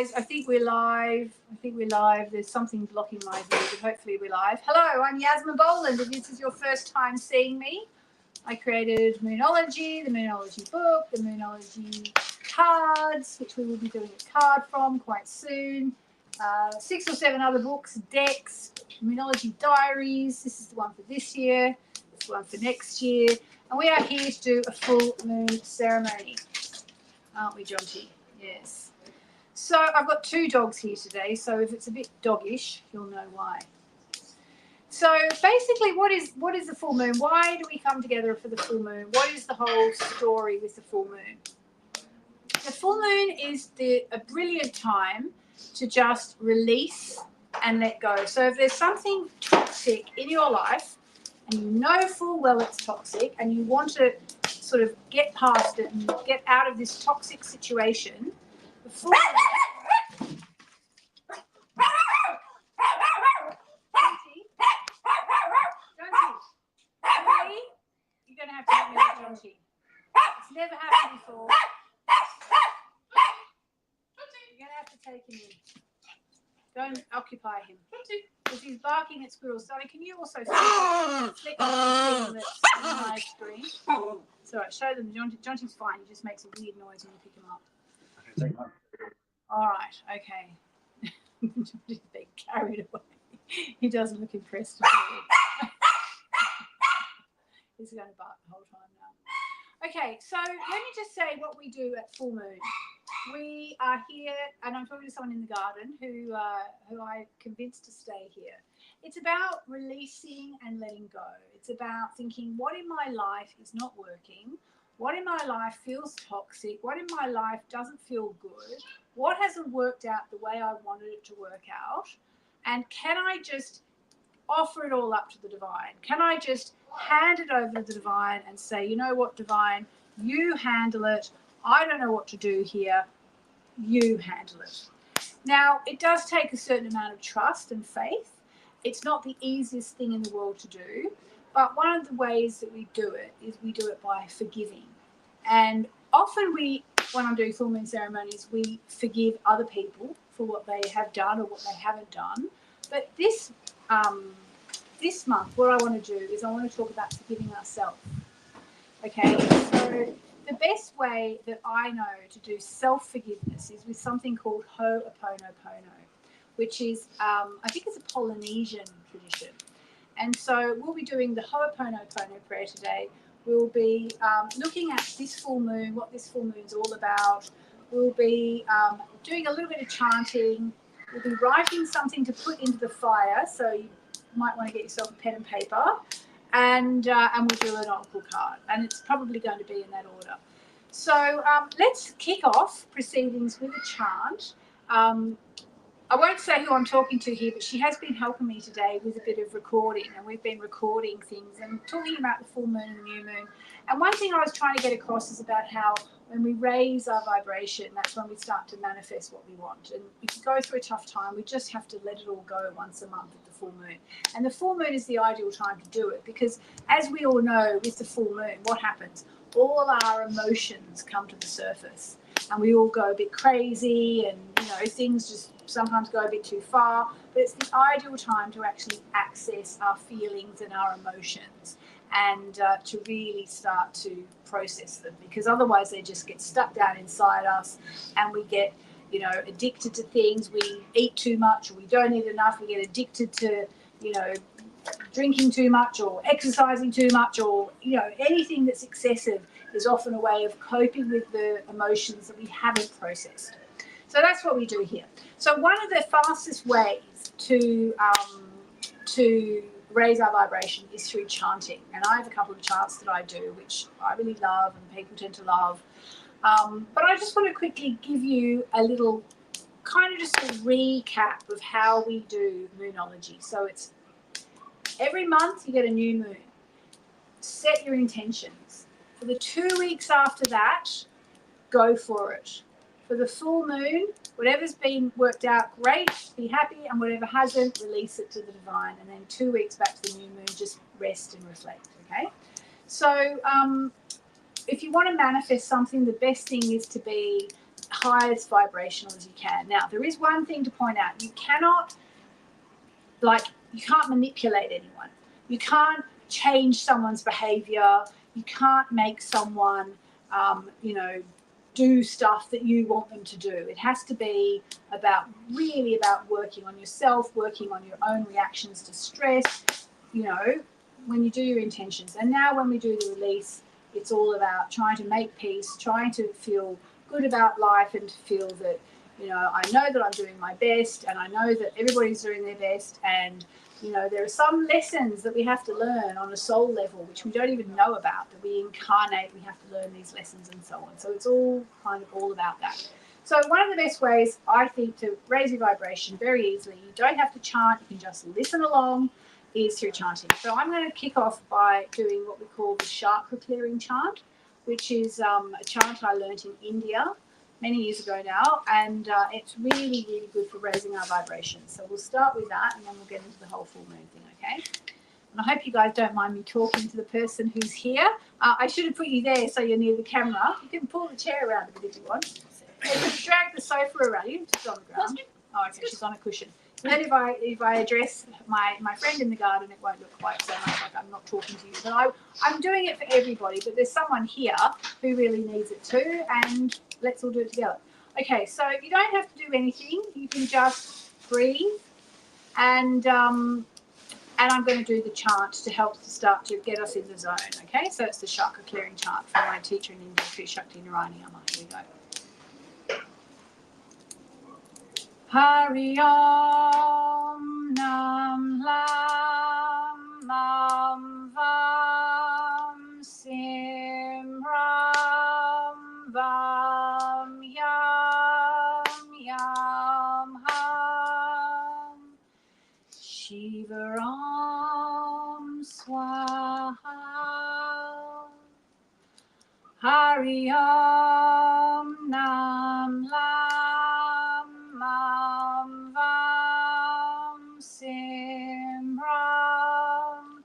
guys. I think we're live. There's something blocking my view, but hopefully we're live. Hello, I'm Yasmin Boland. If this is your first time seeing me, I created Moonology, the Moonology book, the Moonology cards, which we will be doing a card from quite soon. 6 or 7 other books, decks, Moonology diaries. This is the one for this year. This one for next year. And we are here to do a full moon ceremony. Aren't we, Jonty? Yes. So I've got 2 dogs here today, so if it's a bit doggish, you'll know why. So basically, what is the full moon? Why do we come together for the full moon? What is the whole story with the full moon? The full moon is a brilliant time to just release and let go. So if there's something toxic in your life, and you know full well it's toxic, and you want to sort of get past it and get out of this toxic situation, the full moon... You're going to have to help me with Jonty. It's never happened before. You're going to have to take him in. Don't occupy him. Because he's barking at squirrels. Sally, can you also flick off the thing that's on my screen? It's all right. Show them. Jonty's fine. He just makes a weird noise when you pick him up. Okay, take mine. All right. Okay. Jonty's being carried away. He doesn't look impressed at all. He's going to bark the whole time now. Okay, so let me just say what we do at full moon. We are here, and I'm talking to someone in the garden who I convinced to stay here. It's about releasing and letting go. It's about thinking, what in my life is not working? What in my life feels toxic? What in my life doesn't feel good? What hasn't worked out the way I wanted it to work out? And can I just offer it all up to the divine? Can I just hand it over to the divine and say, you know what, divine, you handle it. I don't know what to do here. You handle it. Now, it does take a certain amount of trust and faith. It's not the easiest thing in the world to do, but one of the ways that we do it is we do it by forgiving. And often when I'm doing full moon ceremonies, we forgive other people for what they have done or what they haven't done. But this month, what I want to do is I want to talk about forgiving ourselves. Okay, so the best way that I know to do self-forgiveness is with something called Ho'oponopono, which is, I think it's a Polynesian tradition. And so we'll be doing the Ho'oponopono prayer today. We'll be looking at this full moon, what this full moon's all about. We'll be doing a little bit of chanting. We'll be writing something to put into the fire, so you might want to get yourself a pen and paper, and we'll do an oracle card, and it's probably going to be in that order. So let's kick off proceedings with a chant. I won't say who I'm talking to here, but she has been helping me today with a bit of recording, and we've been recording things and talking about the full moon and the new moon. And one thing I was trying to get across is about how when we raise our vibration, that's when we start to manifest what we want. And if you go through a tough time, we just have to let it all go once a month at the full moon. And the full moon is the ideal time to do it because, as we all know, with the full moon, what happens? All our emotions come to the surface, and we all go a bit crazy, and things just sometimes go a bit too far. But it's the ideal time to actually access our feelings and our emotions, and to really start to process them, because otherwise they just get stuck down inside us, and we get addicted to things. We eat too much, or we don't eat enough. We get addicted to drinking too much or exercising too much, or anything that's excessive is often a way of coping with the emotions that we haven't processed. So that's what we do here. So one of the fastest ways to raise our vibration is through chanting, and I have a couple of chants that I do which I really love and people tend to love, but I just want to quickly give you a little kind of just a recap of how we do Moonology. So it's every month you get a new moon. Set your intentions. For the 2 weeks after that, go for it. For the full moon, whatever's been worked out, great, be happy, and whatever hasn't, release it to the divine. And then 2 weeks back to the new moon, just rest and reflect, okay? So if you want to manifest something, the best thing is to be highest vibrational as you can. Now, there is one thing to point out. You cannot, like, you can't manipulate anyone. You can't change someone's behavior. You can't make someone, you know, do stuff that you want them to do. It has to be about, really about working on yourself, working on your own reactions to stress, you know, when you do your intentions. And now when we do the release, it's all about trying to make peace, trying to feel good about life and to feel that, you know, I know that I'm doing my best and I know that everybody's doing their best, and, you know, there are some lessons that we have to learn on a soul level which we don't even know about, that we incarnate, we have to learn these lessons and so on. So it's all kind of all about that. So one of the best ways, I think, to raise your vibration very easily, you don't have to chant, you can just listen along, is through chanting. So I'm going to kick off by doing what we call the chakra clearing chant, which is a chant I learned in India many years ago now, and it's really, really good for raising our vibrations. So we'll start with that, and then we'll get into the whole full moon thing, okay? And I hope you guys don't mind me talking to the person who's here. I should have put you there so you're near the camera. You can pull the chair around a bit if you want. Just drag the sofa around you, just on the ground. Oh, okay, she's on a cushion. And then if I address my friend in the garden, it won't look quite so much like I'm not talking to you. But I'm doing it for everybody, but there's someone here who really needs it too, and let's all do it together. Okay, so you don't have to do anything. You can just breathe, and I'm going to do the chant to help to start to get us in the zone, okay? So it's the chakra clearing chant from my teacher in India, Sri Shakti Narayani Amma. Here we go. Hari Om Nam Lam Mam Vam Sim Ram Vam Yam Yam Ham Shiva Ram Swaha Hari Om Nam Lam Mam Vam Sim Ram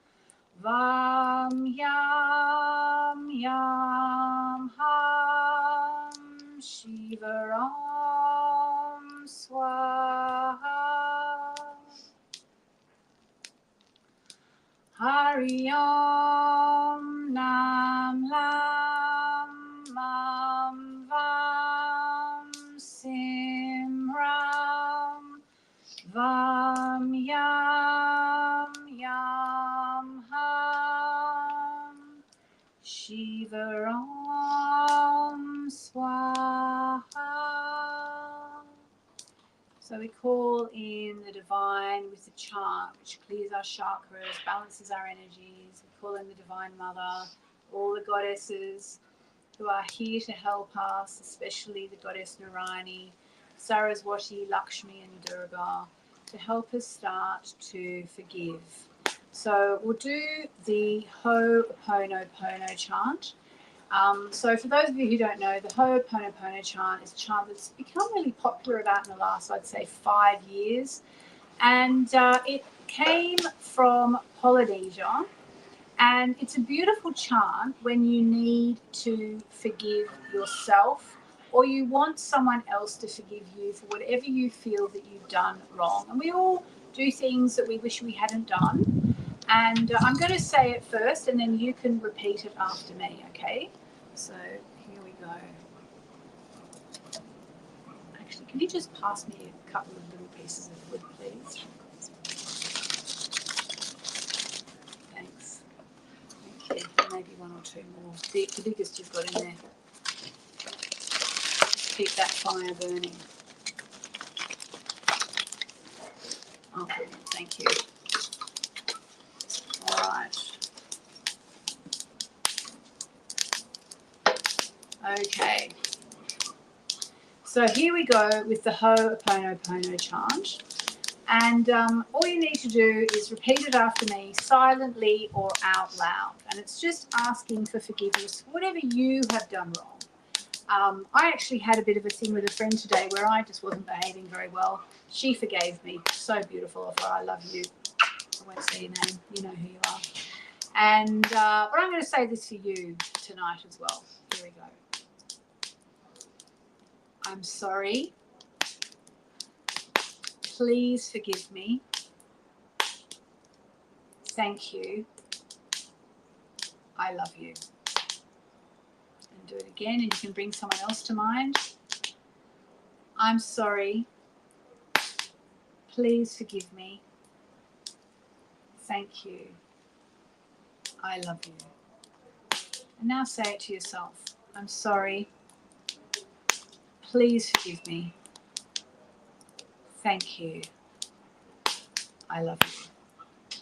Vam Yam Yam Ham Shiva Ram Swaha Hari Om Nam Lam Mam Vam Sim Ram Vam Yam Yam Ham Shiva Ram Swaha. So we call in the divine with the chant, which clears our chakras, balances our energies. We call in the Divine Mother, all the goddesses who are here to help us, especially the goddess Narayani, Saraswati, Lakshmi and Durga, to help us start to forgive. So we'll do the Ho'oponopono chant. So for those of you who don't know, the Ho'oponopono chant is a chant that's become really popular about in the last, I'd say, 5 years. And it came from Polynesia. And it's a beautiful chant when you need to forgive yourself, or you want someone else to forgive you for whatever you feel that you've done wrong. And we all do things that we wish we hadn't done. And I'm going to say it first, and then you can repeat it after me, okay? So here we go. Actually, can you just pass me a couple of little pieces of wood, please? Thanks. Okay, maybe one or two more. The biggest you've got in there. Keep that fire burning. Oh, brilliant. Thank you. All right. Okay. So here we go with the Ho'oponopono chant. And all you need to do is repeat it after me, silently or out loud. And it's just asking for forgiveness for whatever you have done wrong. I actually had a bit of a thing with a friend today where I just wasn't behaving very well. She forgave me. So beautiful of her. I love you. I won't say your name. You know who you are. And but I'm going to say this for you tonight as well. Here we go. I'm sorry. Please forgive me. Thank you. I love you. And do it again, and you can bring someone else to mind. I'm sorry. Please forgive me. Thank you. I love you. And now say it to yourself. I'm sorry. Please forgive me. Thank you. I love you.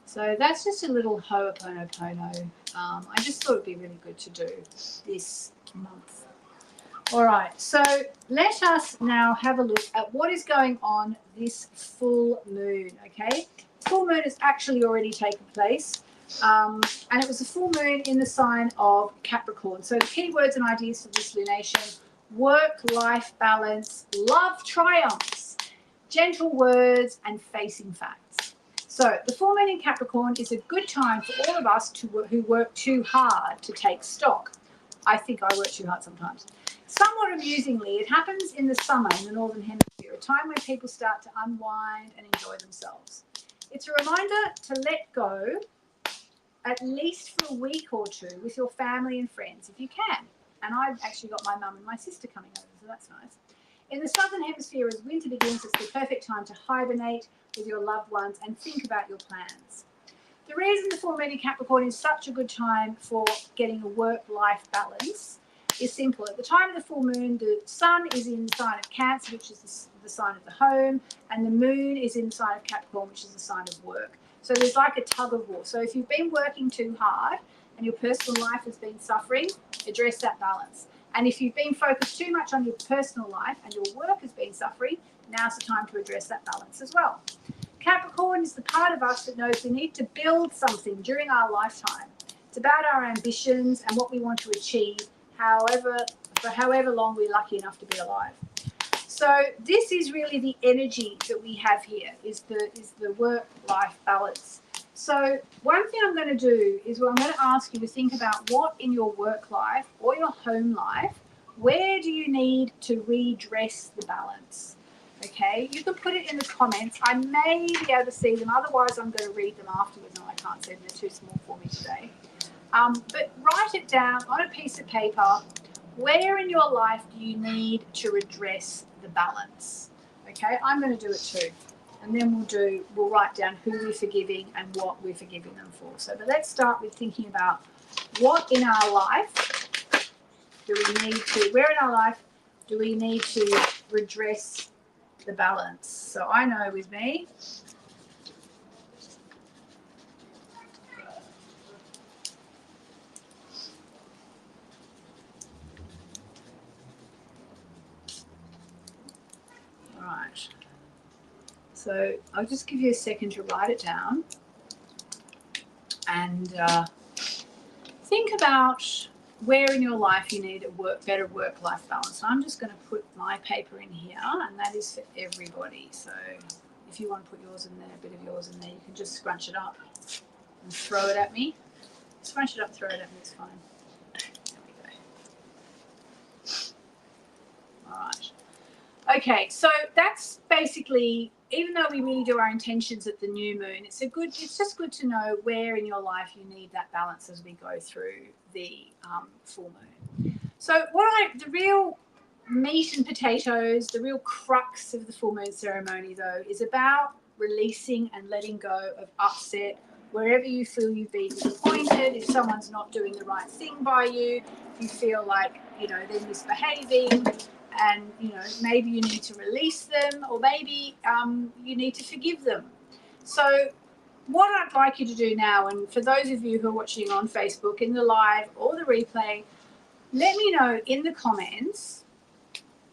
So that's just a little ho'oponopono. I just thought it'd be really good to do this month. All right, so let us now have a look at what is going on this full moon, okay? Full moon has actually already taken place, and it was a full moon in the sign of Capricorn. So the key words and ideas for this lunation: work-life balance, love triumphs, gentle words, and facing facts. So the full moon in Capricorn is a good time for all of us who work too hard to take stock. I think I work too hard sometimes. Somewhat amusingly, it happens in the summer in the Northern Hemisphere, a time when people start to unwind and enjoy themselves. It's a reminder to let go, at least for a week or two, with your family and friends, if you can. And I've actually got my mum and my sister coming over, so that's nice. In the Southern Hemisphere, as winter begins, it's the perfect time to hibernate with your loved ones and think about your plans. The reason the full moon in Capricorn is such a good time for getting a work-life balance is simple. At the time of the full moon, the sun is in the sign of Cancer, which is the sign of the home, and the moon is in the sign of Capricorn, which is the sign of work. So there's like a tug of war. So if you've been working too hard and your personal life has been suffering, address that balance. And if you've been focused too much on your personal life and your work has been suffering, now's the time to address that balance as well. Capricorn is the part of us that knows we need to build something during our lifetime. It's about our ambitions and what we want to achieve, for however long we're lucky enough to be alive. So this is really the energy that we have here, is the work-life balance. So one thing I'm going to do is I'm going to ask you to think about what in your work life or your home life, where do you need to redress the balance? Okay, you can put it in the comments. I may be able to see them, otherwise I'm going to read them afterwards. No, I can't see them, they're too small for me today. But write it down on a piece of paper. Where in your life do you need to redress the balance? Okay, I'm going to do it too. And then we'll write down who we're forgiving and what we're forgiving them for. So, but let's start with thinking about what in our life where in our life do we need to redress the balance? So I know with me, all right. So I'll just give you a second to write it down and think about where in your life you need a better work-life balance. So I'm just going to put my paper in here, and that is for everybody. So if you want to put yours in there, a bit of yours in there, you can just scrunch it up and throw it at me. Scrunch it up, throw it at me, it's fine. There we go. All right. Okay, so that's basically, even though we really do our intentions at the new moon, it's just good to know where in your life you need that balance as we go through the full moon. So the real meat and potatoes, the real crux of the full moon ceremony though, is about releasing and letting go of upset wherever you feel you've been disappointed, if someone's not doing the right thing by you, if you feel like, they're misbehaving, and maybe you need to release them, or maybe you need to forgive them. So what I'd like you to do now, and for those of you who are watching on Facebook in the live or the replay, let me know in the comments,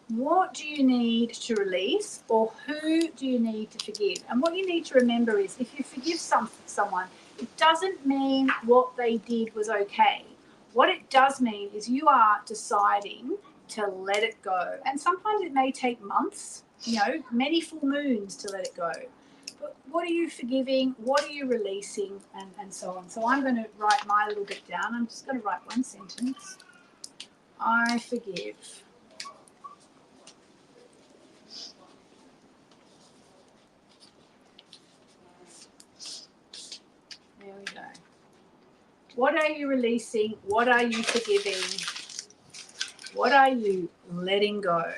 what do you need to release, or who do you need to forgive? And what you need to remember is, if you forgive someone, it doesn't mean what they did was okay. What it does mean is you are deciding to let it go. And sometimes it may take months, many full moons to let it go. But what are you forgiving? What are you releasing? And so on. So I'm going to write my little bit down. I'm just going to write one sentence. I forgive What are you releasing? What are you forgiving? What are you letting go?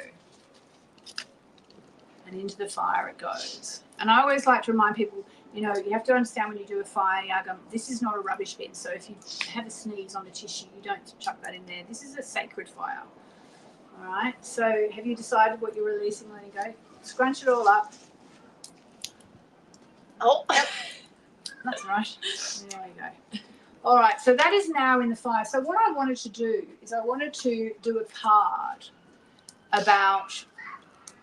And into the fire it goes. And I always like to remind people, you know, you have to understand when you do a fire yagam, this is not a rubbish bin. So if you have a sneeze on a tissue, you don't chuck that in there. This is a sacred fire. All right. So have you decided what you're releasing, letting go? Scrunch it all up. Oh, that's right. There we go. All right. So that is now in the fire. So what I wanted to do is I wanted to do a card about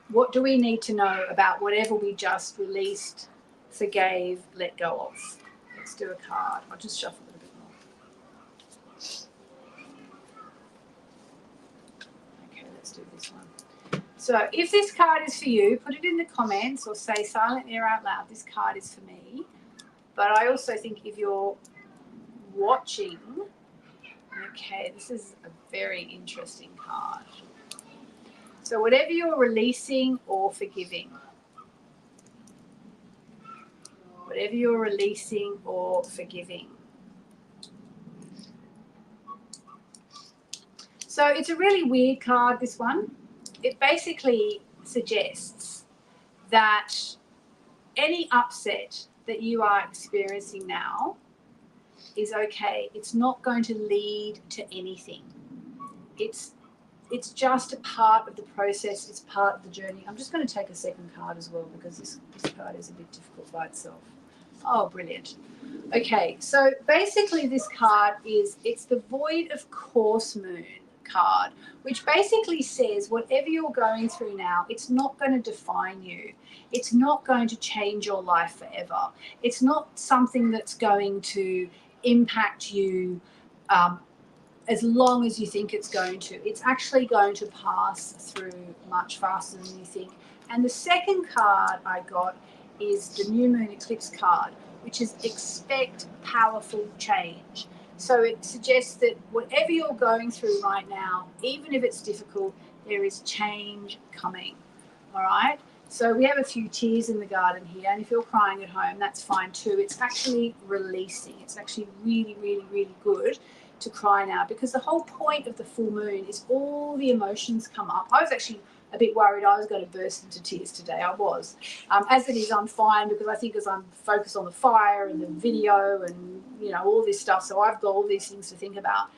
what do we need to know about whatever we just released, forgave, let go of. Let's do a card. I'll just shuffle it a bit more. Okay, let's do this one. So if this card is for you, put it in the comments or say silently or out loud, this card is for me. But I also think if you're watching, okay, this is a very interesting card. So whatever you're releasing or forgiving, whatever you're releasing or forgiving. So it's a really weird card, this one. It basically suggests that any upset that you are experiencing now is okay. It's not going to lead to anything. It's just a part of the process. It's part of the journey. I'm just going to take a second card as well because this card is a bit difficult by itself. Oh, brilliant. Okay, so basically this card it's the Void of Course Moon card, which basically says whatever you're going through now, it's not going to define you. It's not going to change your life forever. It's not something that's going to impact you as long as you think it's going to. It's actually going to pass through much faster than you think. And the second card I got is the New Moon Eclipse card, which is expect powerful change. So it suggests that whatever you're going through right now, even if it's difficult, there is change coming. All right? So we have a few tears in the garden here, and if you're crying at home, that's fine too. It's actually releasing. It's actually really, really, really good to cry now, because the whole point of the full moon is all the emotions come up. I was actually a bit worried I was going to burst into tears today. I was. As it is, I'm fine because I think as I'm focused on the fire and the video and, you know, all this stuff, so I've got all these things to think about.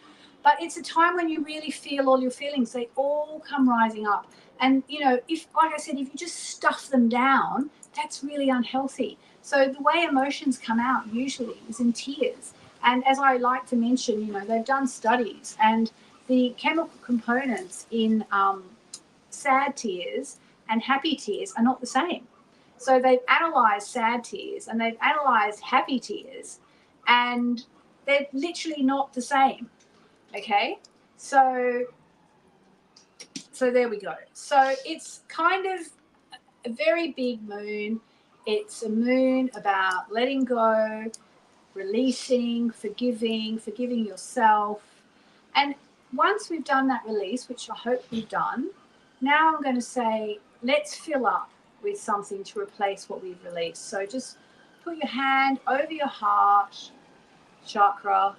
But it's a time when you really feel all your feelings. They all come rising up. And, you know, if, like I said, if you just stuff them down, that's really unhealthy. So the way emotions come out usually is in tears. And as I like to mention, you know, they've done studies, and the chemical components in sad tears and happy tears are not the same. So they've analysed sad tears and they've analysed happy tears, and they're literally not the same. Okay, so there we go. So it's kind of a very big moon. It's a moon about letting go, releasing, forgiving yourself. And once we've done that release, which I hope we've done, now I'm going to say, let's fill up with something to replace what we've released. So just put your hand over your heart chakra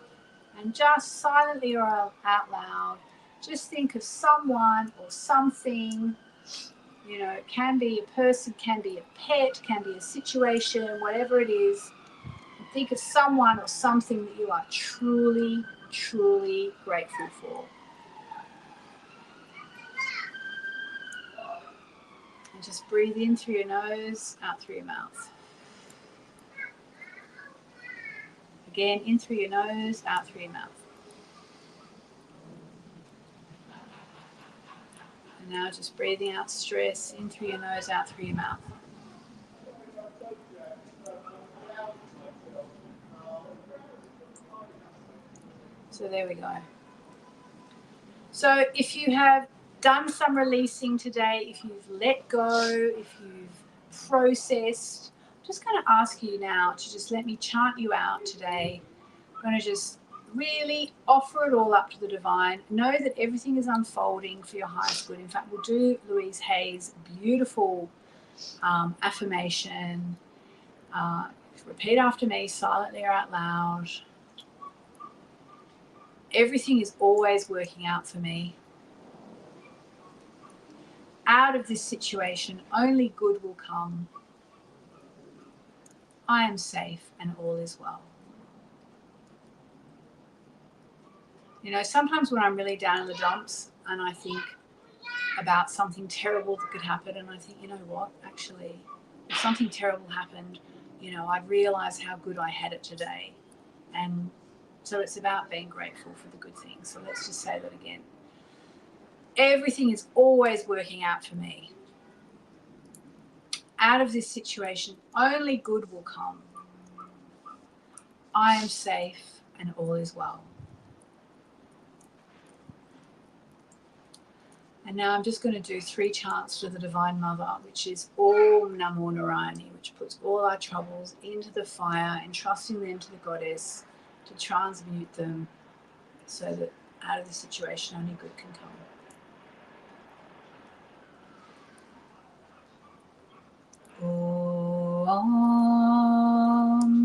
and just silently or out loud, just think of someone or something. You know, it can be a person, can be a pet, can be a situation, whatever it is. Think of someone or something that you are truly, truly grateful for. And just breathe in through your nose, out through your mouth. Again, in through your nose, out through your mouth. And now just breathing out stress, in through your nose, out through your mouth. So there we go. So if you have done some releasing today, if you've let go, if you've processed, I'm just going to ask you now to just let me chant you out today. I'm going to just really offer it all up to the divine. Know that everything is unfolding for your highest good. In fact, we'll do Louise Hay's beautiful affirmation. Repeat after me, silently or out loud. Everything is always working out for me. Out of this situation, only good will come. I am safe and all is well. You know, sometimes when I'm really down in the dumps and I think about something terrible that could happen, and I think, you know what, actually, if something terrible happened, you know, I realize how good I had it today. And so it's about being grateful for the good things. So let's just say that again. Everything is always working out for me. Out of this situation, only good will come. I am safe and all is well. And now I'm just going to do 3 chants to the Divine Mother, which is Om Namo Narayani, which puts all our troubles into the fire, entrusting them to the Goddess to transmute them so that out of the situation only good can come. Om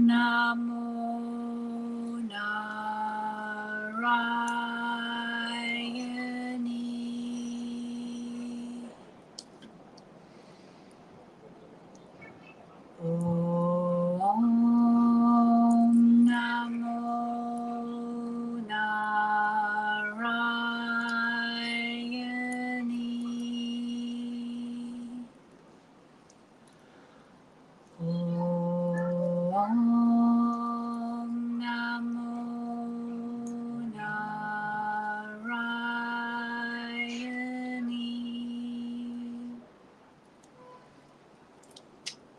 Namo Narayani. Om Namo Narayani. Om Namo Narayani.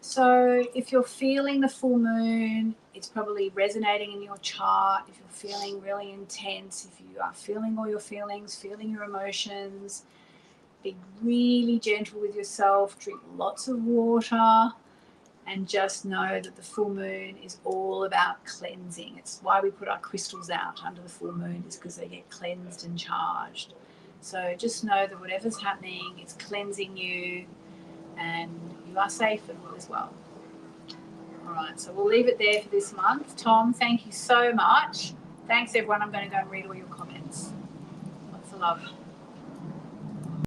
So if you're feeling the full moon, it's probably resonating in your chart. If you're feeling really intense, if you are feeling all your feelings, feeling your emotions, be really gentle with yourself, drink lots of water, and just know that the full moon is all about cleansing. It's why we put our crystals out under the full moon, is because they get cleansed and charged. So just know that whatever's happening, it's cleansing you, and you are safe and all is well. All right, so we'll leave it there for this month. Tom, thank you so much. Thanks, everyone. I'm going to go and read all your comments. Lots of love.